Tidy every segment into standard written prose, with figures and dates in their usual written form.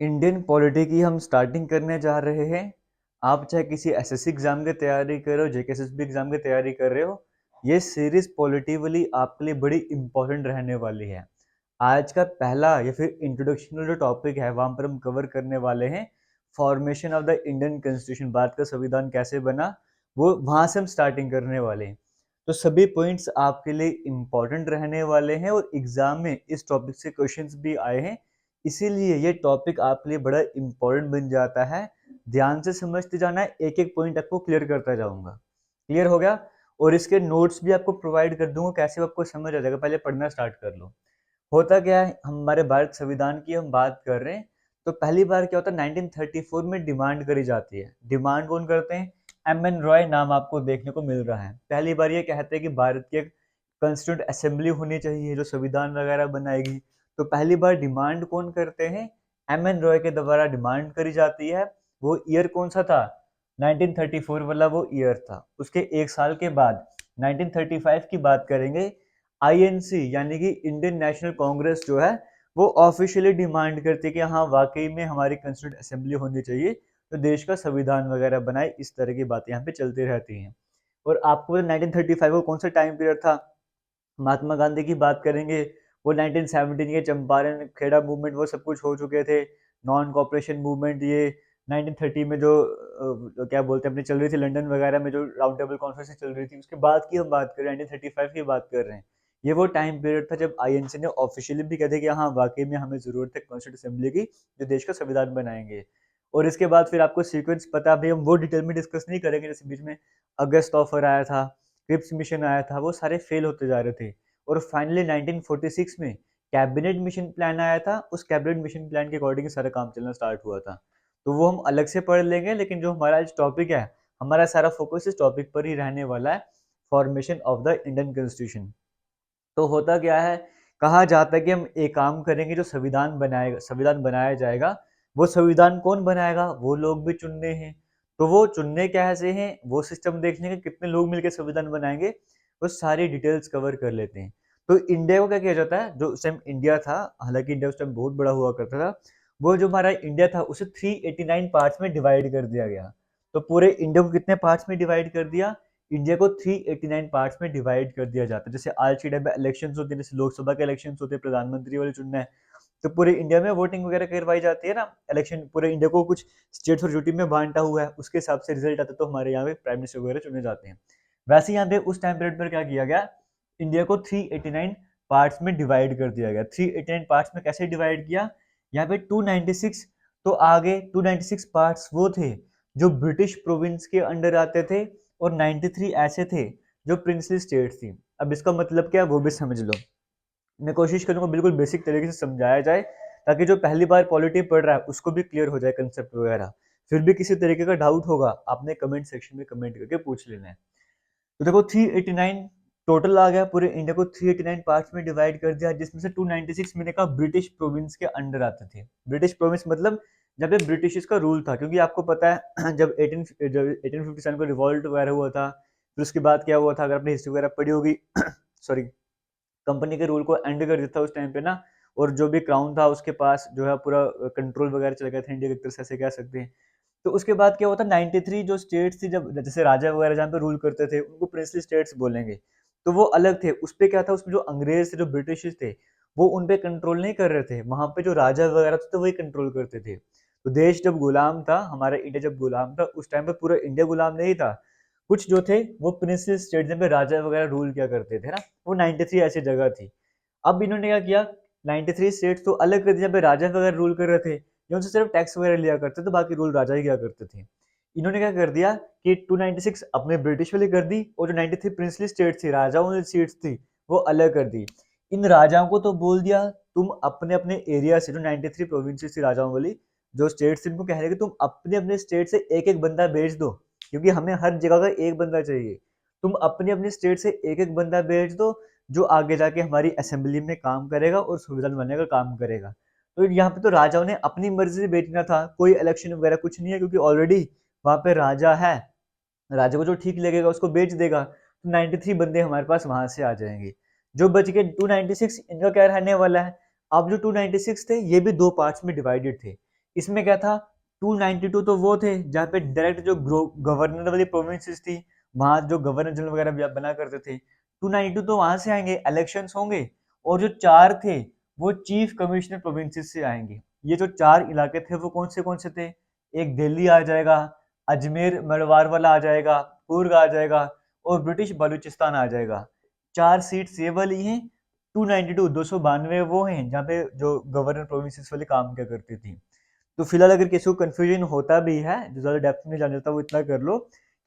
Indian polity की हम starting करने जा रहे हैं। आप चाहे किसी एसएससी एग्जाम की तैयारी कर रहे हो, जेकेएसएसबी एग्जाम की तैयारी कर रहे हो, ये सीरीज पॉलिटी वाली आपके लिए बड़ी इंपॉर्टेंट रहने वाली है। आज का पहला या फिर इंट्रोडक्शन जो टॉपिक है वहां पर हम कवर करने वाले हैं formation of the Indian constitution, Bharat का संविधान कैसे बना, वो वहां से हम स्टार्टिंग करने वाले हैं। तो सभी पॉइंट्स आपके लिए इंपॉर्टेंट रहने वाले हैं और एग्जाम में इस टॉपिक से क्वेश्चंस भी आए हैं, इसीलिए ये टॉपिक आपके लिए बड़ा इंपॉर्टेंट बन जाता है। ध्यान से समझते जाना है, एक एक पॉइंट आपको क्लियर करता जाऊंगा। क्लियर हो गया? और इसके नोट्स भी आपको प्रोवाइड कर दूंगा, कैसे आपको समझ आ जाएगा। पहले पढ़ना स्टार्ट कर लो। होता क्या है, हमारे भारत संविधान की हम बात कर रहे हैं। तो पहली बार क्या होता है, 1934 में डिमांड करी जाती है। डिमांड कौन करते हैं? एम एन रॉय नाम आपको देखने को मिल रहा है। पहली बार ये कहते हैं कि भारत की एक कॉन्स्टिट्यूंट असेंबली होनी चाहिए जो संविधान वगैरह बनाएगी। तो पहली बार डिमांड कौन करते हैं? एम एन रॉय के द्वारा डिमांड करी जाती है। वो ईयर कौन सा था? 1934 वाला वो ईयर था। उसके एक साल के बाद 1935 की बात करेंगे। आईएनसी यानी कि इंडियन नेशनल कांग्रेस जो है वो ऑफिशियली डिमांड करती है कि हाँ वाकई में हमारी कॉन्स्टिट्यूंट असेंबली होनी चाहिए, तो देश का संविधान वगैरह बनाए। इस तरह की बातें यहाँ पे चलती रहती हैं। और आपको 1935 को कौन सा टाइम पीरियड था? महात्मा गांधी की बात करेंगे, वो 1917 के चंपारण खेड़ा मूवमेंट वो सब कुछ हो चुके थे। नॉन कॉपरेशन मूवमेंट ये 1930 में जो क्या बोलते हैं अपनी चल रही थी लंदन वगैरह में, जो राउंड टेबल कॉन्फ्रेंस चल रही थी, उसके बाद की हम बात कर रहे हैं, 1935 की बात कर रहे हैं। ये वो टाइम पीरियड था जब आईएनसी ने ऑफिशियली भी कह दिया कि हाँ वाकई में हमें जरूरत है कॉन्स्टिट्यूंट असेंबली की जो देश का संविधान बनाएंगे। और इसके बाद फिर आपको सीक्वेंस पता भी, हम वो डिटेल में डिस्कस नहीं करेंगे। जैसे बीच में अगस्त ऑफर आया था, क्रिप्स मिशन आया था, वो सारे फेल होते जा रहे थे। और फाइनली 1946 में कैबिनेट मिशन प्लान आया था। उस कैबिनेट मिशन प्लान के अकॉर्डिंग सारा काम चलना स्टार्ट हुआ था। तो वो हम अलग से पढ़ लेंगे, लेकिन जो हमारा आज टॉपिक है, हमारा सारा फोकस इस टॉपिक पर ही रहने वाला है, formation of the Indian constitution. तो होता क्या है, कहा जाता है कि हम एक काम करेंगे, जो संविधान बनाया जाएगा, वो संविधान कौन बनाएगा? वो लोग भी चुनने हैं। तो वो चुनने कैसे हैं, वो सिस्टम देख लेंगे, कितने लोग मिलकर संविधान बनाएंगे, वो सारी डिटेल्स कवर कर लेते हैं। तो इंडिया को क्या किया जाता है, जो उस टाइम इंडिया था, हालांकि इंडिया उस टाइम बहुत बड़ा हुआ करता था, वो जो हमारा इंडिया था उसे 389 पार्ट्स में डिवाइड कर दिया गया। तो पूरे इंडिया को कितने पार्ट्स में डिवाइड कर दिया? इंडिया को 389 पार्ट्स में डिवाइड कर दिया जाता है। जैसे आज के टाइम पे इलेक्शंस होते हैं, जैसे लोकसभा के इलेक्शंस होते हैं, प्रधानमंत्री वाले चुनना है, तो पूरे इंडिया में वोटिंग वगैरह करवाई जाती है ना। इलेक्शन पूरे इंडिया को कुछ स्टेट्स और यूटी में बांटा हुआ है, उसके हिसाब से रिजल्ट आता है, तो हमारे यहाँ पे प्राइम मिनिस्टर वगैरह चुने जाते हैं। वैसे यहाँ पे उस टाइम पीरियड पर क्या किया गया, इंडिया को 389 पार्ट्स में डिवाइड कर दिया गया। 389 पार्ट्स में कैसे डिवाइड किया? यहाँ पे 296, तो आगे 296 पार्ट्स वो थे जो ब्रिटिश प्रोविंस के अंडर आते थे, और 93 ऐसे थे जो प्रिंसली स्टेट थी। अब इसका मतलब क्या है वो भी समझ लो। मैं कोशिश करूंगा बिल्कुल बेसिक तरीके से समझाया जाए, ताकि जो पहली बार पॉलिटी पढ़ रहा है उसको भी क्लियर हो जाए कंसेप्ट वगैरह। फिर भी किसी तरीके का डाउट होगा, आपने कमेंट सेक्शन में कमेंट करके पूछ लेना है। तो देखो 389 टोटल आ गया, पूरे इंडिया को 389 पार्ट्स में डिवाइड कर दिया, जिसमें से 296 मैंने कहा ब्रिटिश प्रोविंस के अंडर आते थे। ब्रिटिश प्रोविंस मतलब जब ये ब्रिटिश का रूल था, क्योंकि आपको पता है जब 1857 को रिवॉल्ट वगैरह हुआ था, फिर उसके बाद क्या हुआ था, अगर आपने हिस्ट्री वगैरह पढ़ी होगी सॉरी, कंपनी के रूल को एंड कर दिया था उस टाइम पे ना। और जो भी क्राउन था उसके पास जो है पूरा कंट्रोल वगैरह चल गया था इंडिया की तरफ से, ऐसे कह सकते हैं। तो उसके बाद क्या होता, 93 जो स्टेट्स थी, जब जैसे राजा वगैरह जहाँ पे रूल करते थे उनको प्रिंसली स्टेट्स बोलेंगे, तो वो अलग थे। उस पे क्या था, उसमें जो अंग्रेज थे, जो ब्रिटिश थे, वो उन पे कंट्रोल नहीं कर रहे थे। वहां पे जो राजा वगैरह थे तो वही कंट्रोल करते थे। तो देश जब गुलाम था, हमारा इंडिया जब गुलाम था, उस टाइम पे पूरा इंडिया गुलाम नहीं था। कुछ जो थे वो प्रिंसली स्टेट जहाँ पे राजा वगैरह रूल किया करते थे ना, वो 93 ऐसी जगह थी। अब इन्होंने क्या किया, 93 स्टेट्स तो अलग कर दिया, जहाँ पे राजा वगैरह रूल कर रहे थे, ये उनसे सिर्फ टैक्स वगैरह लिया करते थे, बाकी रूल राजा ही किया करते थे। इन्होंने क्या कर दिया कि 296 अपने ब्रिटिश वाली कर दी, और जो 93 प्रिंसली स्टेट थी, राजाओं वाली सीट्स थी, वो अलग कर दी। इन राजाओं को तो बोल दिया तुम अपने अपने एरिया से, जो 93 प्रोविंसेस थी राजाओं वाली, जो स्टेट्स थी, इनको कह रहे कि तुम अपने अपने स्टेट से एक एक बंदा भेज दो, क्योंकि हमें हर जगह का एक बंदा चाहिए। तुम अपने अपने स्टेट से एक एक बंदा भेज दो, जो आगे जाके हमारी असेंबली में काम करेगा और संविधान बनने का काम करेगा। तो यहाँ पे तो राजाओं ने अपनी मर्जी से भेजना था, कोई इलेक्शन वगैरह कुछ नहीं है, क्योंकि ऑलरेडी वहां पे राजा है। राजा को जो ठीक लगेगा उसको बेच देगा, तो 93 बंदे हमारे पास वहां से आ जाएंगे। जो बच के 296, इनका क्या रहने वाला है? अब जो 296 थे ये भी दो पार्ट्स में डिवाइडेड थे। इसमें क्या था, 292 तो वो थे जहाँ पे डायरेक्ट जो गवर्नर वाली प्रोविंसेस थी, वहां जो गवर्नर जनरल वगैरह भी बना करते थे, 292 तो वहां से आएंगे, इलेक्शंस होंगे। और जो 4 थे वो चीफ कमिश्नर प्रोविंसेस से आएंगे। ये जो 4 इलाके थे वो कौन से थे, एक दिल्ली आ जाएगा, अजमेर मलवार वाला आ जाएगा, कुर्ग आ जाएगा, और ब्रिटिश बलूचिस्तान आ जाएगा। 4 सीट्स ये वाली हैं। 292 292 वो हैं जहाँ पे जो गवर्नर प्रोविंसेस वाले काम क्या करती थी। तो फिलहाल अगर किसी को कंफ्यूजन होता भी है, जो ज्यादा डेप्थ में जान जाता है वो इतना कर लो,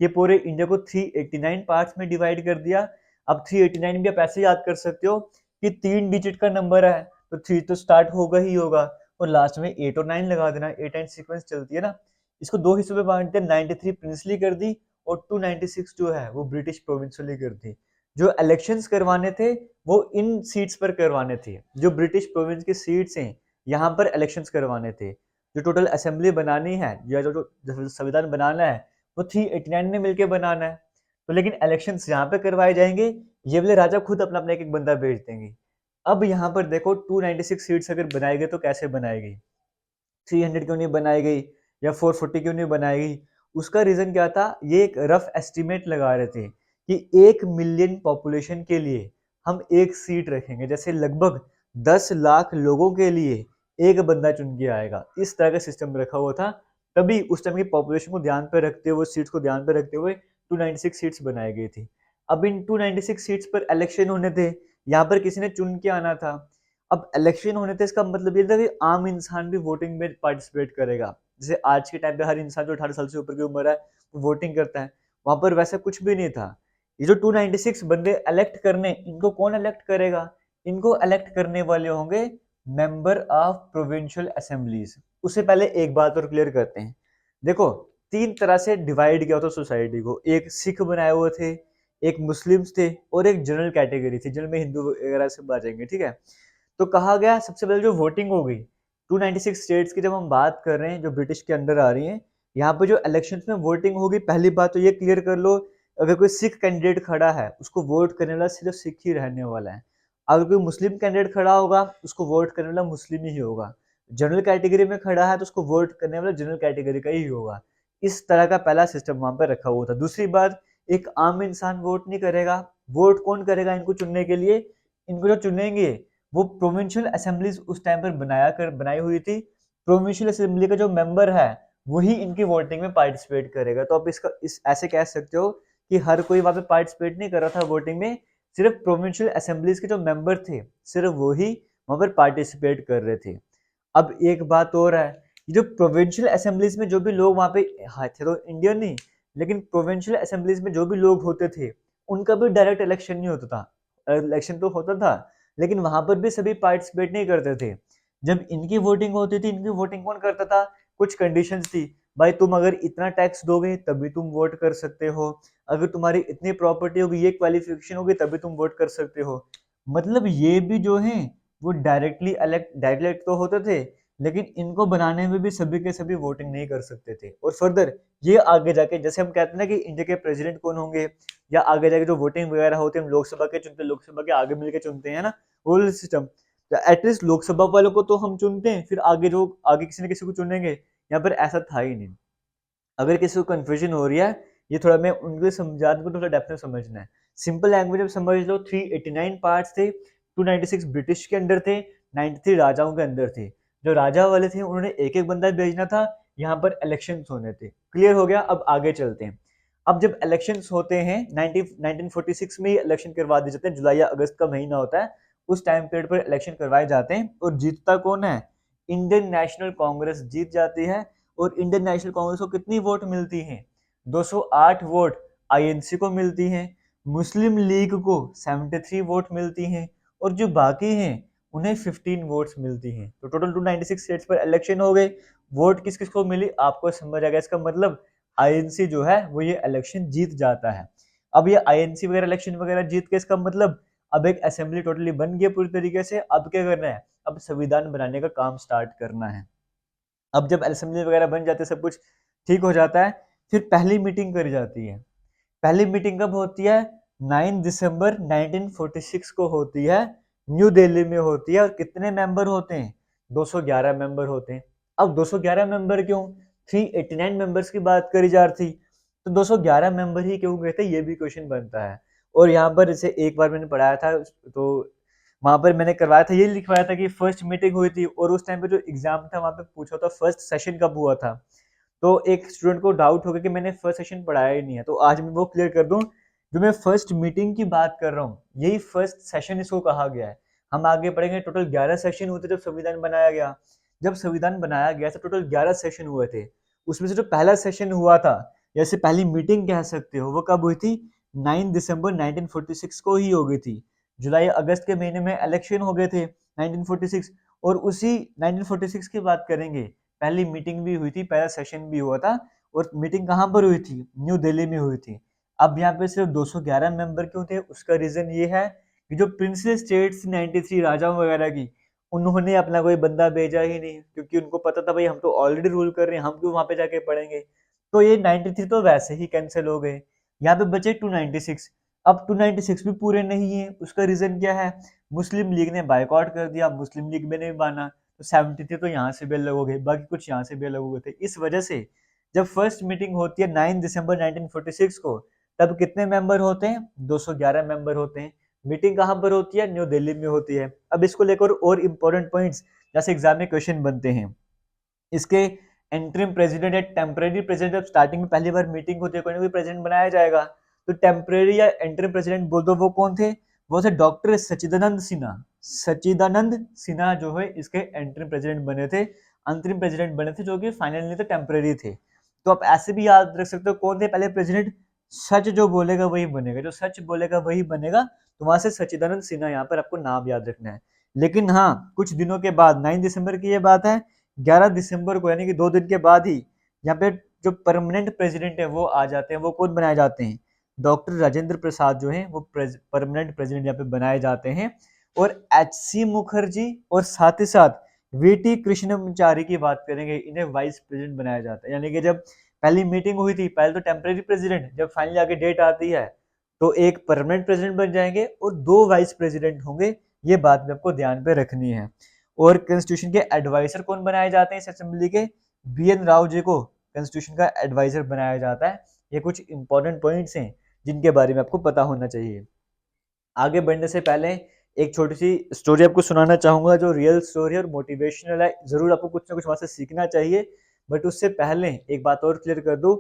ये पूरे इंडिया को 389 पार्ट्स में डिवाइड कर दिया। अब 389 भी आप ऐसे याद कर सकते हो कि 3 डिजिट का नंबर है, तो 3 तो स्टार्ट होगा ही होगा, और लास्ट में 8 और 9 लगा देना, 8 9 सीक्वेंस चलती है ना। इसको 2 हिस्सों में बांट दिया, 93 प्रिंसली कर दी, और 296 जो है वो ब्रिटिश प्रोविंशियली कर दी। जो इलेक्शंस करवाने थे वो इन सीट्स पर करवाने थे, जो ब्रिटिश प्रोविंस की सीट्स हैं यहाँ पर इलेक्शंस करवाने थे। जो टोटल असेंबली बनानी है या जो संविधान बनाना है वो 389 ने मिलकर बनाना है। तो लेकिन इलेक्शंस यहाँ पे करवाए जाएंगे, ये वाले राजा खुद अपना अपना एक बंदा भेज देंगे। अब यहाँ पर देखो 296 सीट्स अगर बनाई गई तो कैसे बनाई गई, 300 क्यों नहीं बनाई गई या 440 क्यों नहीं बनाई गई? उसका रीजन क्या था, ये एक रफ एस्टिमेट लगा रहे थे कि 1 मिलियन पॉपुलेशन के लिए हम एक सीट रखेंगे, जैसे लगभग 10 लाख लोगों के लिए एक बंदा चुन के आएगा। इस तरह का सिस्टम रखा हुआ था, तभी उस टाइम की पॉपुलेशन को ध्यान पे रखते हुए, सीट्स को ध्यान पे रखते हुए 296 सीट्स बनाई गई थी। अब इन 296 सीट्स पर इलेक्शन होने थे, यहाँ पर किसी ने चुन के आना था। अब इलेक्शन होने थे इसका मतलब ये था कि आम इंसान भी वोटिंग में पार्टिसिपेट करेगा। जैसे आज के टाइम पे हर इंसान जो 18 साल से ऊपर की उम्र है वो वोटिंग करता है, वहां पर वैसा कुछ भी नहीं था। ये जो 296 बंदे इलेक्ट करने, इनको कौन इलेक्ट करेगा? इनको इलेक्ट करने वाले होंगे मेंबर ऑफ प्रोविंशियल असेंबलीज। उससे पहले एक बात और क्लियर करते हैं। देखो, 3 तरह से डिवाइड किया होता सोसाइटी को, एक सिख बनाए हुए थे, एक मुस्लिम्स थे, और एक जनरल कैटेगरी थी जिनमें हिंदू वगैरह सब आ जाएंगे, ठीक है। तो कहा गया सबसे पहले जो वोटिंग हो गई 296 स्टेट्स की, जब हम बात कर रहे हैं जो ब्रिटिश के अंडर आ रही हैं, यहाँ पे जो इलेक्शंस में वोटिंग होगी, पहली बात तो ये क्लियर कर लो, अगर कोई सिख कैंडिडेट खड़ा है उसको वोट करने वाला सिर्फ सिख ही रहने वाला है। अगर कोई मुस्लिम कैंडिडेट खड़ा होगा उसको वोट करने वाला मुस्लिम ही होगा। जनरल कैटेगरी में खड़ा है तो उसको वोट करने वाला जनरल कैटेगरी का ही होगा। इस तरह का पहला सिस्टम वहां पर रखा हुआ था। दूसरी बात, एक आम इंसान वोट नहीं करेगा। वोट कौन करेगा इनको चुनने के लिए? इनको जो चुनेंगे वो प्रोविंशियल असेंबलीज उस टाइम पर बनाई हुई थी। प्रोविंशियल असेंबली का जो मेंबर है वही इनकी वोटिंग में पार्टिसिपेट करेगा। तो आप इसका ऐसे कह सकते हो कि हर कोई वहां पे पार्टिसिपेट नहीं कर रहा था वोटिंग में, सिर्फ प्रोविंशियल असेंबलीज के जो मेंबर थे सिर्फ वही वहां पर पार्टिसिपेट कर रहे थे। अब एक बात और है, ये जो प्रोविंशियल असेंबलीज में जो भी लोग वहां पे थे, तो इंडियन नहीं, लेकिन प्रोविंशियल असेंबलीज में जो भी लोग होते थे उनका भी डायरेक्ट इलेक्शन नहीं होता था। इलेक्शन तो होता था लेकिन वहां पर भी सभी पार्टिसिपेट नहीं करते थे। जब इनकी वोटिंग होती थी, इनकी वोटिंग कौन करता था? कुछ कंडीशंस थी, भाई तुम अगर इतना टैक्स दोगे तभी तुम वोट कर सकते हो, अगर तुम्हारी इतनी प्रॉपर्टी होगी, ये क्वालिफिकेशन होगी, तभी तुम वोट कर सकते हो। मतलब ये भी जो है वो डायरेक्ट तो होते थे, लेकिन इनको बनाने में भी सभी के सभी वोटिंग नहीं कर सकते थे। और फर्दर ये आगे जाके, जैसे हम कहते हैं ना कि इंडिया के प्रेसिडेंट कौन होंगे, या आगे जाके जो वोटिंग वगैरह होते हैं हम लोकसभा के चुनते हैं, लोकसभा के आगे मिलकर चुनते हैं ना, वो सिस्टम। एटलीस्ट लोकसभा वालों को तो हम चुनते हैं, फिर आगे जो आगे किसी न किसी को चुनेंगे, यहाँ पर ऐसा था ही नहीं। अगर किसी को कंफ्यूजन हो रही है, ये थोड़ा मैं उनको समझाने को थोड़ा डेप्थ में समझना है। सिंपल लैंग्वेज में समझ लो, 389 पार्ट्स थे, 296 ब्रिटिश के अंडर थे, 93 राजाओं के अंदर थे। जो राजा वाले थे उन्होंने एक एक बंदा भेजना था, यहाँ पर इलेक्शन होने थे। क्लियर हो गया? अब आगे चलते हैं। अब जब इलेक्शंस होते हैं 1946 में इलेक्शन करवा दिए जाते हैं, जुलाई या अगस्त का महीना होता है, उस टाइम पीरियड पर इलेक्शन करवाए जाते हैं, और जीतता कौन है? इंडियन नेशनल कांग्रेस जीत जाती है। और इंडियन नेशनल कांग्रेस को कितनी वोट मिलती हैं? 208 वोट आईएनसी को मिलती हैं। मुस्लिम लीग को 73 वोट मिलती हैं, और जो बाकी हैं उन्हें 15 वोट्स मिलती हैं। तो टोटल 296 स्टेट्स पर इलेक्शन हो गए। वोट किस किस को मिली आपको समझ आ गया। इसका मतलब आईएनसी जो है वो ये इलेक्शन जीत जाता है। अब ये आईएनसी वगैरह इलेक्शन वगैरह जीत के, इसका मतलब अब एक असेंबली टोटली बन गई पूरी तरीके से। अब क्या करना है? अब संविधान बनाने का काम स्टार्ट करना है। अब जब असेंबली वगैरह बन जाते हैं, सब कुछ ठीक हो जाता है, फिर पहली मीटिंग करी जाती है। पहली मीटिंग कब होती है? 9 दिसंबर 1946 को होती है, न्यू दिल्ली में होती है। और कितने मेंबर होते हैं? 211 मेंबर होते हैं। अब 211 मेंबर क्यों, 389 मेंबर्स की बात करी जा रही थी, तो 211 मेंबर ही क्यों गए थे, ये भी क्वेश्चन बनता है। और यहाँ पर जैसे एक बार मैंने पढ़ाया था, तो वहां पर मैंने करवाया था, ये लिखवाया था कि फर्स्ट मीटिंग हुई थी और उस टाइम पे जो एग्जाम था वहां पे पूछा था फर्स्ट सेशन कब हुआ था। तो एक स्टूडेंट को डाउट हो गया कि मैंने फर्स्ट सेशन पढ़ाया ही नहीं है, तो आज मैं वो क्लियर कर दूं, जो मैं फर्स्ट मीटिंग की बात कर रहा हूँ यही फर्स्ट सेशन इसको कहा गया है। हम आगे पढ़ेंगे, टोटल 11 सेशन हुए थे जब संविधान बनाया गया। जब संविधान बनाया गया तो टोटल 11 सेशन हुए थे। उसमें से जो पहला सेशन हुआ था, जैसे पहली मीटिंग कह सकते हो, वो कब हुई थी, 9 दिसंबर 1946 को ही हो गई थी। जुलाई अगस्त के महीने में इलेक्शन हो गए थे 1946, और उसी 1946 की बात करेंगे, पहली मीटिंग भी हुई थी, पहला सेशन भी हुआ था। और मीटिंग कहाँ पर हुई थी, न्यू दिल्ली में हुई थी। अब यहाँ पे सिर्फ 211 मेंबर क्यों थे, उसका रीजन ये है कि जो प्रिंसली स्टेट्स 93 राजाओं वगैरह की, उन्होंने अपना कोई बंदा भेजा ही नहीं, क्योंकि उनको पता था भाई हम तो ऑलरेडी रूल कर रहे हैं, हम क्यों वहां पे जाके पढ़ेंगे। तो ये 93 तो वैसे ही कैंसिल हो गए। यहाँ पे बचे 296। अब 296 भी पूरे नहीं है, उसका रीजन क्या है, मुस्लिम लीग ने बायकॉट कर दिया, मुस्लिम लीग में नहीं माना, तो 73 तो यहाँ से भी अलग हो गए, बाकी कुछ यहाँ से भी अलग हो गए थे। इस वजह से जब फर्स्ट मीटिंग होती है 9 दिसंबर 1946 को, तब कितने मेंबर होते हैं, 211 मेंबर होते हैं। मीटिंग कहाँ पर होती है, न्यू दिल्ली में होती है। अब इसको लेकर और इंपॉर्टेंट पॉइंट्स जैसे एग्जाम में क्वेश्चन बनते हैं, इसके एंट्रीम प्रेसिडेंट या टेम्परेरी प्रेसिडेंट, जब स्टार्टिंग में पहली बार मीटिंग होती है कोई ना कोई प्रेसिडेंट बनाया जाएगा, तो टेम्परेरी या एंट्रीम प्रेसिडेंट बोल दो, वो कौन थे, वो थे डॉक्टर सच्चिदानंद सिन्हा। सच्चिदानंद सिन्हा जो है इसके एंट्रीम प्रेसिडेंट बने थे, अंतरिम प्रेसिडेंट बने थे, जो कि फाइनल नहीं थे, टेम्परेरी थे। तो आप ऐसे भी याद रख सकते हो कौन थे पहले प्रेसिडेंट, सच जो बोलेगा वही बनेगा, जो सच बोलेगा वही बनेगा, तो वहां से सच्चिदानंद सिन्हा यहाँ पर आपको नाम याद रखना है। लेकिन हाँ, कुछ दिनों के बाद, 9 दिसंबर की ये बात है, 11 दिसंबर को यानी कि 2 दिन के बाद ही यहाँ पे जो परमानेंट प्रेसिडेंट है वो आ जाते हैं। वो कौन बनाए जाते हैं, डॉक्टर राजेंद्र प्रसाद जो है वो परमानेंट प्रेसिडेंट यहाँ पे बनाए जाते हैं। और एच.सी. मुखर्जी और साथ ही साथ वी.टी. कृष्णमाचारी की बात करेंगे, इन्हें वाइस प्रेसिडेंट बनाया जाता है। यानी कि जब पहली मीटिंग हुई थी, पहले तो टेम्परेरी प्रेसिडेंट, जब फाइनली आगे डेट आती है तो एक परमानेंट प्रेसिडेंट बन जाएंगे और 2 वाइस प्रेसिडेंट होंगे। ये बात में आपको ध्यान पे रखनी है। और कॉन्स्टिट्यूशन के एडवाइजर कौन बनाए जाते हैं इस असेंबली के, बी.एन. राव जी को कॉन्स्टिट्यूशन का एडवाइजर बनाया जाता है। ये कुछ इंपॉर्टेंट पॉइंट्स हैं जिनके बारे में आपको पता होना चाहिए। आगे बढ़ने से पहले एक छोटी सी स्टोरी आपको सुनाना चाहूंगा, जो रियल स्टोरी और मोटिवेशनल है। जरूर आपको कुछ ना कुछ वहां से सीखना चाहिए, बट उससे पहले एक बात और क्लियर कर दूं।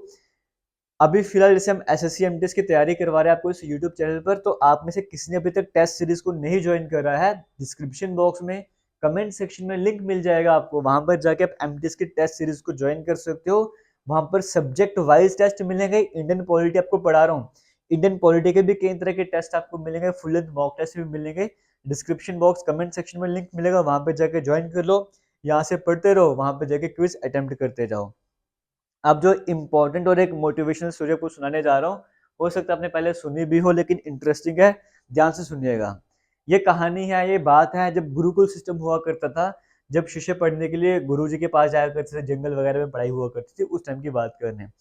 अभी फिलहाल जैसे हम एसएससी एमटीएस की तैयारी करवा रहे हैं आपको इस यूट्यूब चैनल पर, तो आप में से किसी ने अभी तक टेस्ट सीरीज को नहीं ज्वाइन करा है, डिस्क्रिप्शन बॉक्स में कमेंट सेक्शन में लिंक मिल जाएगा आपको, वहां पर जाके आप एमटीएस की टेस्ट सीरीज को ज्वाइन कर सकते हो। वहां पर सब्जेक्ट वाइज टेस्ट मिलेंगे, इंडियन पॉलिटी आपको पढ़ा रहा हूँ, इंडियन पॉलिटी के भी कई तरह के टेस्ट आपको मिलेंगे, फुल लेंथ मॉक टेस्ट भी मिलेंगे। डिस्क्रिप्शन बॉक्स कमेंट सेक्शन में लिंक मिलेगा, वहां पर जाके ज्वाइन कर लो, यहाँ से पढ़ते रहो, वहां पर जाके क्विज अटेम्प्ट करते जाओ। अब जो इम्पोर्टेंट और एक मोटिवेशनल स्टोरी आपको सुनाने जा रहा हूँ, हो सकता है आपने पहले सुनी भी हो, लेकिन इंटरेस्टिंग है, ध्यान से सुनिएगा। ये कहानी है, ये बात है जब गुरुकुल सिस्टम हुआ करता था, जब शिष्य पढ़ने के लिए गुरुजी के पास जाया करते थे, जंगल वगैरह में पढ़ाई हुआ करती थी, उस टाइम की बात कर रहे हैं।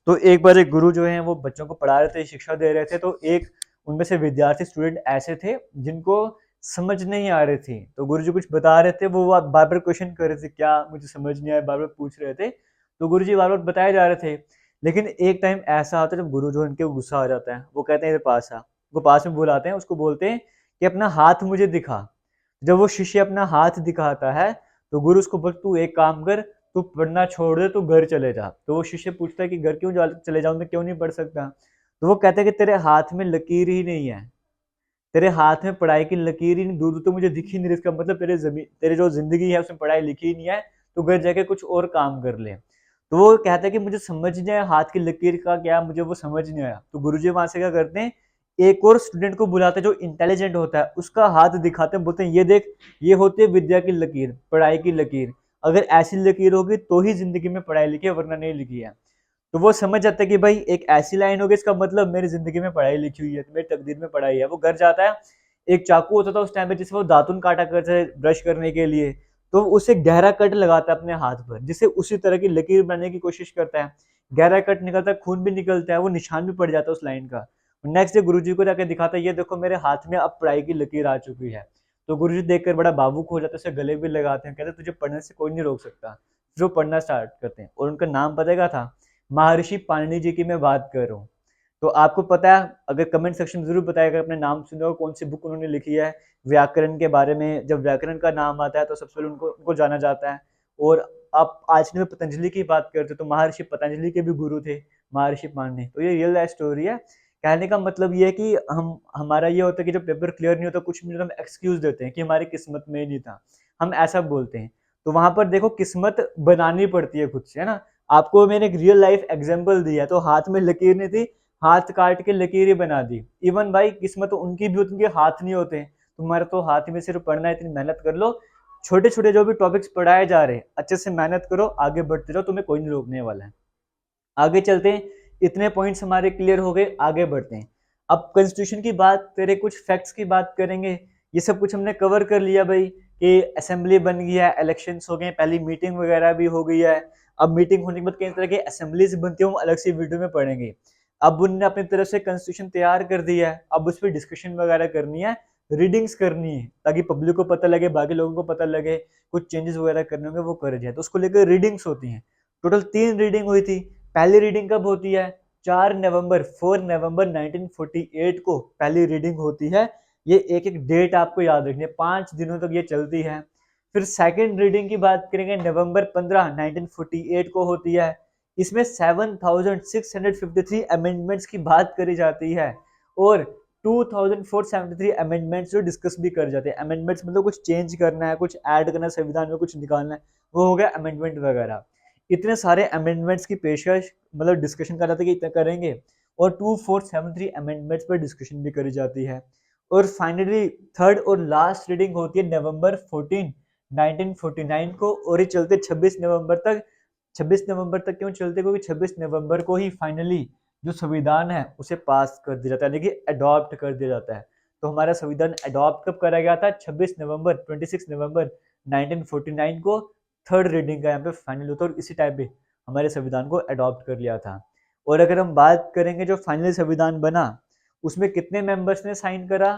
तो एक बार एक गुरु जो है वो बच्चों को पढ़ा रहे थे, शिक्षा दे रहे थे, तो एक उनमें से विद्यार्थी स्टूडेंट ऐसे थे जिनको समझ नहीं आ रही थी, तो गुरुजी कुछ बता रहे थे, वो बार बार क्वेश्चन कर रहे थे, क्या मुझे समझ नहीं आया, बार बार पूछ रहे थे, तो गुरुजी बार बार बताए जा रहे थे। लेकिन एक टाइम ऐसा आता है जब गुरु जो इनके गुस्सा आ जाता है, वो कहते हैं इधर पास आ, वो पास में बुलाते हैं, उसको बोलते हैं कि अपना हाथ मुझे दिखा। जब वो शिष्य अपना हाथ दिखाता है, तो गुरु उसको बोलते तू एक काम कर, तू पढ़ना छोड़ दे, तू घर चले जा। तो वो शिष्य पूछता है कि घर क्यों चले जाऊं, मैं क्यों नहीं पढ़ सकता। तो वो कहता है कि तेरे हाथ में लकीर ही नहीं है, तेरे हाथ में पढ़ाई की लकीर ही नहीं, दूर दूर तो मुझे दिख ही नहीं रही, इसका मतलब तेरे जो जिंदगी है उसमें पढ़ाई लिखी ही नहीं है, तो घर जाके कुछ और काम कर ले। तो वो कहता है कि मुझे समझ नहीं आया हाथ की लकीर का क्या, मुझे वो समझ नहीं आया। तो गुरुजी वहां से क्या करते हैं, एक और स्टूडेंट को बुलाते हैं जो इंटेलिजेंट होता है, उसका हाथ दिखाते हैं, बोलते हैं ये देख, ये होती है विद्या की लकीर, पढ़ाई की लकीर, अगर ऐसी लकीर होगी तो ही जिंदगी में पढ़ाई लिखी है, वरना नहीं लिखी है। तो वो समझ जाता है कि भाई एक ऐसी लाइन होगी, इसका मतलब मेरी जिंदगी में पढ़ाई लिखी हुई है, मेरी तकदीर में पढ़ाई है। वो घर जाता है, एक चाकू होता था उस टाइम पे जिससे वो दातुन काटा करते थे ब्रश करने के लिए, तो उसे गहरा कट लगाता है अपने हाथ पर, जिससे उसी तरह की लकीर बनाने की कोशिश करता है। गहरा कट निकलता है, खून भी निकलता है, वो निशान भी पड़ जाता है उस लाइन का। नेक्स्ट डे गुरुजी को जाकर दिखाता है, ये देखो मेरे हाथ में अब पढ़ाई की लकीर आ चुकी है। तो गुरुजी देखकर बड़ा भावुक हो जाता है, उसे गले भी लगाते हैं, कहते तुझे पढ़ने से कोई नहीं रोक सकता, फिर वो पढ़ना स्टार्ट करते हैं। और उनका नाम पता है क्या था? महर्षि पाणिनि जी की मैं बात कर रहा हूँ। तो आपको पता है, अगर कमेंट सेक्शन में जरूर बताएगा अपने नाम सुने हो, कौन सी बुक उन्होंने लिखी है व्याकरण के बारे में। जब व्याकरण का नाम आता है तो सबसे पहले उनको उनको जाना जाता है। और आप आज में पतंजलि की बात करते हो तो महर्षि पतंजलि के भी गुरु थे महर्षि पाणिनि। तो ये रियल लाइफ स्टोरी है। कहने का मतलब ये है कि हम हमारा ये होता है कि जब पेपर क्लियर नहीं होता कुछ मिनट हम एक्सक्यूज देते हैं कि हमारी किस्मत में ही नहीं था, हम ऐसा बोलते हैं। तो वहां पर देखो किस्मत बनानी पड़ती है खुद से, है ना। आपको मैंने एक रियल लाइफ एग्जांपल दिया है, तो हाथ में लकीर नहीं थी, हाथ काट के लकीर ही बना दी। इवन भाई किस्मत तो उनकी भी होती है, उनके हाथ नहीं होते। तुम्हारा तो हाथ में सिर्फ पढ़ना है, इतनी मेहनत कर लो। छोटे छोटे जो भी टॉपिक्स पढ़ाए जा रहे हैं अच्छे से मेहनत करो, आगे बढ़ते रहो, तुम्हें कोई नहीं रोकने वाला है। आगे चलते हैं। इतने पॉइंट्स हमारे क्लियर हो गए, आगे बढ़ते हैं। अब कॉन्स्टिट्यूशन की बात करें, कुछ फैक्ट्स की बात करेंगे। ये सब कुछ हमने कवर कर लिया भाई कि असेंबली बन गई है, इलेक्शंस हो गए, पहली मीटिंग वगैरह भी हो गई है। अब मीटिंग होने के बाद कई तरह की असेंबलीज बनती है, हम अलग से वीडियो में पढ़ेंगे। अब उनने अपनी तरफ से कॉन्स्टिट्यूशन तैयार कर दिया है, अब उस पर डिस्कशन वगैरह करनी है, रीडिंग्स करनी है, ताकि पब्लिक को पता लगे, बाकी लोगों को पता लगे, कुछ चेंजेस वगैरह करने होंगे वो करे जाए। तो उसको लेकर रीडिंग्स होती हैं। टोटल 3 रीडिंग हुई थी। पहली रीडिंग कब होती है? 4 नवंबर 1948 को पहली रीडिंग होती है। ये एक एक डेट आपको याद रखनी है, 5 दिनों तक ये चलती है। फिर सेकंड रीडिंग की बात करेंगे, नवंबर 15 1948 को होती है। इसमें 7653 अमेंडमेंट्स की बात करी जाती है और 2473 अमेंडमेंट्स जो डिस्कस भी कर जाते हैं। अमेंडमेंट्स मतलब कुछ चेंज करना है, कुछ ऐड करना है, संविधान में कुछ निकालना है, वो हो गया अमेंडमेंट वगैरह। इतने सारे अमेंडमेंट्स की पेशकश मतलब डिस्कशन कर जाते हैं कि इतना करेंगे, और 2473 अमेंडमेंट्स पर डिस्कशन भी करी जाती है। और फाइनली थर्ड और लास्ट रीडिंग होती है नवंबर 14 1949 को, और ये चलते 26 नवंबर तक। 26 नवंबर तक क्यों चलते? क्योंकि 26 नवंबर को ही फाइनली जो संविधान है उसे पास कर दिया जाता है, यानी कि अडॉप्ट कर दिया जाता है। तो हमारा संविधान अडॉप्ट कब करा गया था? 26 नवंबर 26 नवंबर 1949 को थर्ड रीडिंग का यहाँ पे फाइनल होता है, और इसी टाइप पे हमारे संविधान को अडॉप्ट कर लिया था। और अगर हम बात करेंगे जो फाइनल संविधान बना, उसमें कितने मेंबर्स ने साइन करा?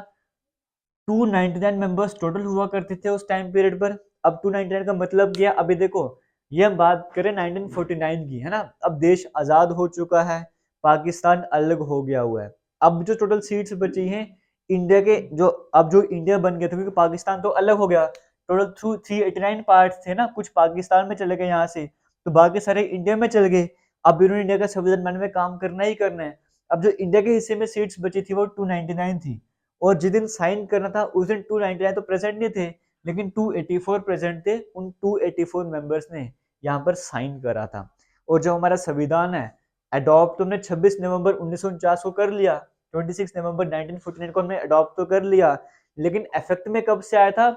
299 मेंबर्स टोटल हुआ करते थे उस टाइम पीरियड पर। अब 299 का मतलब क्या? अभी देखो, ये हम बात करें 1949 की, है ना। अब देश आजाद हो चुका है, पाकिस्तान अलग हो गया हुआ है। अब जो टोटल सीट्स बची हैं इंडिया के, जो अब जो इंडिया बन गया था, क्योंकि पाकिस्तान तो अलग हो गया, टोटल 389 पार्ट्स थे ना, कुछ पाकिस्तान में चले गए यहाँ से, तो बाकी सारे इंडिया में चल गए। अब इन्होंने इंडिया का संविधान बनाने में काम करना ही करना है। अब जो इंडिया के हिस्से में सीट्स बची थी वो 299 थी, और जिस दिन साइन करना था उस दिन 299 तो प्रेजेंट नहीं थे, लेकिन 284 प्रेजेंट थे। उन 284 मेंबर्स ने यहाँ पर साइन करा था। और जो हमारा संविधान है अडॉप्ट तुमने 26 नवंबर 1949 को कर लिया, 26 नवंबर 1949 को हमने अडॉप्ट तो कर लिया, लेकिन इफेक्ट में कब से आया था?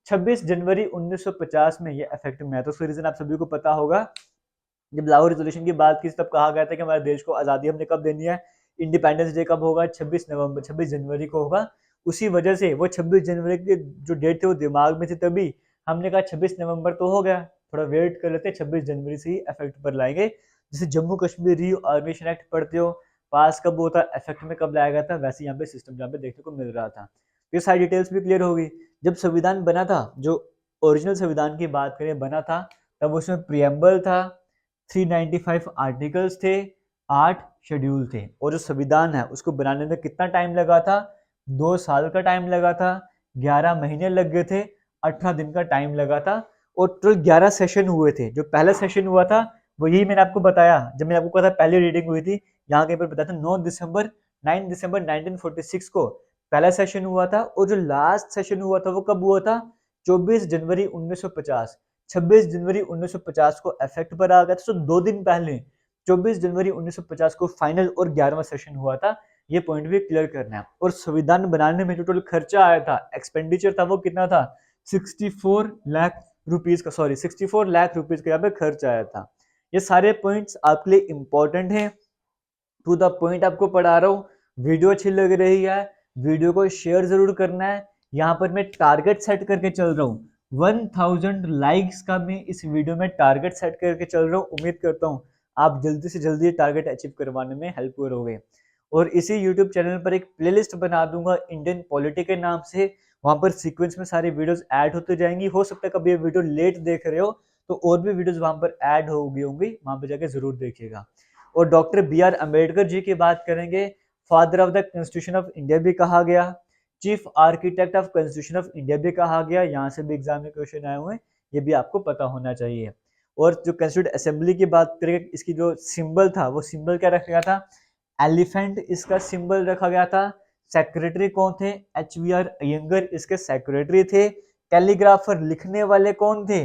26 जनवरी 1950 में ये इफेक्ट में आया। तो उसका रीजन आप सभी को पता होगा। जब लाहौर रिजोल्यूशन की बात की तब कहा गया था कि हमारे देश को आज़ादी हमने कब देनी है, इंडिपेंडेंस डे कब होगा? 26 जनवरी को होगा। उसी वजह से वो 26 जनवरी की जो डेट थी वो दिमाग में थी, तभी हमने कहा 26 नवंबर तो हो गया, थोड़ा वेट कर लेते, 26 जनवरी से ही इफेक्ट पर लाएंगे। जैसे जम्मू कश्मीर रीऑर्गेनाइजेशन एक्ट पढ़ते हो, पास कब होता है, इफेक्ट में कब लाया गया था, वैसे यहाँ पे सिस्टम जहाँ पे देखने को मिल रहा था। ये सारी डिटेल्स भी क्लियर होगी। जब संविधान बना था, जो ओरिजिनल संविधान की बात करें बना था, तब उसमें प्रियम्बल था, 395 आर्टिकल्स थे, 8 शेड्यूल थे। और जो संविधान है उसको बनाने में कितना टाइम लगा था? 2 साल का टाइम लगा था, 11 महीने लग गए थे, 18 दिन का टाइम लगा था, और टोटल 11 सेशन हुए थे। जो पहला सेशन हुआ था वो यही मैंने आपको बताया, जब मैंने आपको कहा था पहली रीडिंग हुई थी, यहाँ कहीं पर बताया था 9 दिसंबर 1946 को पहला सेशन हुआ था। और जो लास्ट सेशन हुआ था वो कब हुआ था? 24 जनवरी 1950। 26 जनवरी 1950 को इफेक्ट पर आ गया था, तो 2 दिन पहले 24 जनवरी 1950 को फाइनल और 11वां सेशन हुआ था। ये पॉइंट भी क्लियर करना है। और संविधान बनाने में जो टोटल खर्चा आया था, एक्सपेंडिचर था, वो कितना था? 64 लाख रुपीज का, सॉरी 64 लाख रुपीज का यहाँ पे खर्च आया था। ये सारे पॉइंट्स आपके लिए इंपॉर्टेंट हैं, टू द पॉइंट आपको पढ़ा रहा हूँ। वीडियो अच्छी लग रही है, वीडियो को शेयर जरूर करना है। यहाँ पर मैं टारगेट सेट करके चल रहा हूँ, 1000 लाइक्स का मैं इस वीडियो में टारगेट सेट करके चल रहा हूँ। उम्मीद करता हूँ आप जल्दी से जल्दी टारगेट अचीव करवाने में हेल्प करोगे। और इसी यूट्यूब चैनल पर एक प्लेलिस्ट बना दूंगा इंडियन पॉलिटी के नाम से, वहां पर सीक्वेंस में सारी वीडियोस ऐड होते जाएंगी। हो सकता है कभी ये वीडियो लेट देख रहे हो तो और भी वीडियोस वहां पर ऐड होगी होंगी, वहां पर जाके जरूर देखिएगा। और doctor B are Ambedkar ji की बात करेंगे, father of the constitution of India भी कहा गया, chief architect of constitution of India भी कहा गया, यहाँ से भी एग्जाम में क्वेश्चन आए हुए हैं, ये भी आपको पता होना चाहिए। और जो कॉन्स्टिट्यूंट असेंबली की बात करेंगे, इसकी जो सिंबल था वो सिंबल क्या रखा गया था, एलिफेंट इसका सिंबल रखा गया था। सेक्रेटरी कौन थे, एच वी आर अयंगर इसके सेक्रेटरी थे। कैलीग्राफर लिखने वाले कौन थे,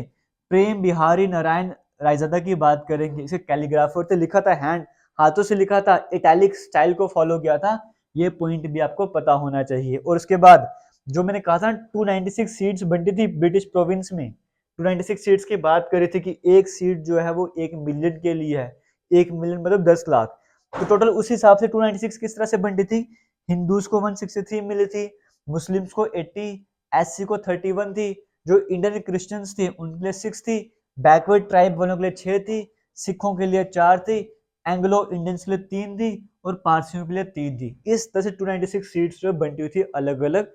प्रेम बिहारी नारायण रायजादा की बात करेंगे, इसे कैलीग्राफर थे, लिखा था हैंड, हाथों से लिखा था, इटैलिक स्टाइल को फॉलो किया था, ये पॉइंट भी आपको पता होना चाहिए। और उसके बाद जो मैंने कहा था 296 सीट्स बनती थी ब्रिटिश प्रोविंस में, 296 सीट्स की बात करी थी कि एक सीट जो है वो 1 मिलियन के लिए है, 1 मिलियन मतलब 10 लाख, तो टोटल उस हिसाब से 296 किस तरह से बनती थी, हिंदूज को 163 मिली थी, मुस्लिम्स को 80, एससी को 31 थी, जो इंडियन क्रिश्चियंस थे उनके लिए 6 थी, बैकवर्ड ट्राइब वालों के लिए 6 थी, सिखों के लिए 4 थी, एंग्लो इंडियंस के लिए 3 थी, और पारसियों के लिए 3 थी। इस तरह से 296 सीट्स जो बनती हुई थी अलग अलग,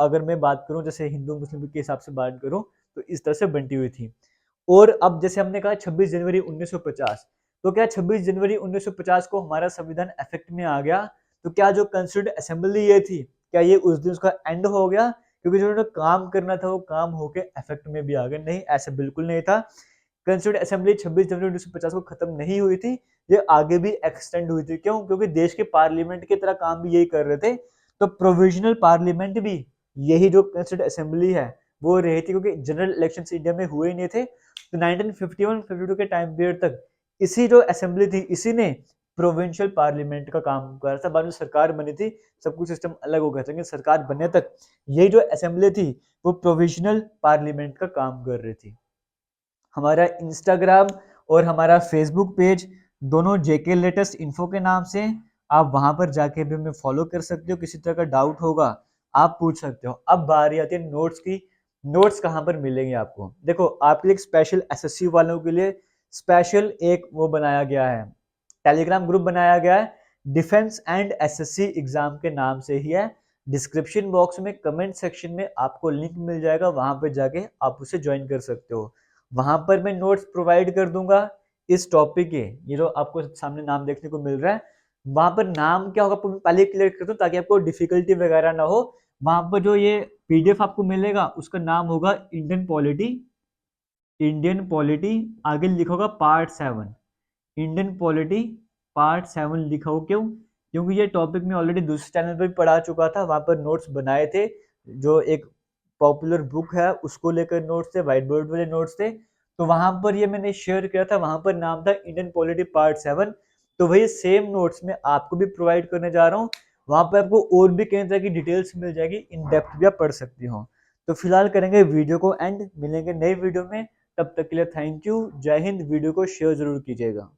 अगर मैं बात करूं जैसे हिंदू मुस्लिम के हिसाब से बात करूं तो इस तरह से बनती हुई थी। और अब जैसे हमने कहा 26 जनवरी 1950, तो क्या 26 जनवरी 1950 को हमारा संविधान इफेक्ट में आ गया, तो क्या जो कंस्टिट्यूंट असेंबली ये थी, क्या ये उस दिन उसका एंड हो गया, क्योंकि जो काम करना था वो काम होके इफेक्ट में भी आ गया? नहीं, ऐसा बिल्कुल नहीं था। कंस्टिट्यूंट असेंबली 26 जनवरी 1950 को खत्म नहीं हुई थी, ये आगे भी एक्सटेंड हुई थी। क्यों? क्योंकि देश के पार्लियामेंट की तरह काम भी यही कर रहे थे, तो प्रोविजनल पार्लियामेंट भी यही जो कंस्टिट्यूंट असेंबली है वो रही थी, क्योंकि जनरल इलेक्शन इंडिया में हुए ही नहीं थे। तो 1951-52 के टाइम पीरियड तक इसी जो असेंबली थी इसी ने प्रोविंशियल पार्लियामेंट का काम कर रहा था। बाद में सरकार बनी थी, सब कुछ सिस्टम अलग हो गया था, लेकिन सरकार बनने तक ये जो असेंबली थी वो प्रोविजनल पार्लियामेंट का काम कर रही थी। हमारा इंस्टाग्राम और हमारा फेसबुक पेज दोनों जेके लेटेस्ट इन्फो के नाम से, आप वहां पर जाके भी हमें फॉलो कर सकते हो, किसी तरह का डाउट होगा आप पूछ सकते हो। अब बारी आती है नोट्स की। नोट्स कहाँ पर मिलेंगे आपको? देखो, आपके लिए एक स्पेशल एसएससी वालों के लिए स्पेशल एक वो बनाया गया है, टेलीग्राम ग्रुप बनाया गया है, डिफेंस एंड एसएससी एग्जाम के नाम से ही है। डिस्क्रिप्शन बॉक्स में कमेंट सेक्शन में आपको लिंक मिल जाएगा, वहां पर जाके आप उसे ज्वाइन कर सकते हो। वहां पर मैं नोट्स प्रोवाइड कर दूंगा इस टॉपिक के, ये जो आपको सामने नाम देखने को मिल रहा है, वहां पर नाम क्या होगा आपको पहले क्लियर कर दूं ताकि आपको डिफिकल्टी वगैरह ना हो। वहां पर जो ये पीडीएफ आपको मिलेगा उसका नाम होगा इंडियन पॉलिटी, इंडियन पॉलिटी, आगे लिखा होगा पार्ट 7, इंडियन पॉलिटी पार्ट 7 लिखा हो। क्यों? क्योंकि ये टॉपिक मैं ऑलरेडी दूसरे चैनल पर भी पढ़ा चुका था, वहां पर नोट्स बनाए थे, जो एक पॉपुलर बुक है उसको लेकर नोट्स थे, व्हाइट बोर्ड वाले नोट्स थे, तो वहां पर ये मैंने शेयर किया था, वहां पर नाम था इंडियन पॉलिटी पार्ट 7। तो वही सेम नोट्स में आपको भी प्रोवाइड करने जा रहा हूँ, वहां पर आपको और भी कई तरह की डिटेल्स मिल जाएगी, इन डेप्थ भी आप पढ़ सकती हो। तो फिलहाल करेंगे वीडियो को एंड, मिलेंगे नई वीडियो में, तब तक के लिए थैंक यू, जय हिंद। वीडियो को शेयर जरूर कीजिएगा।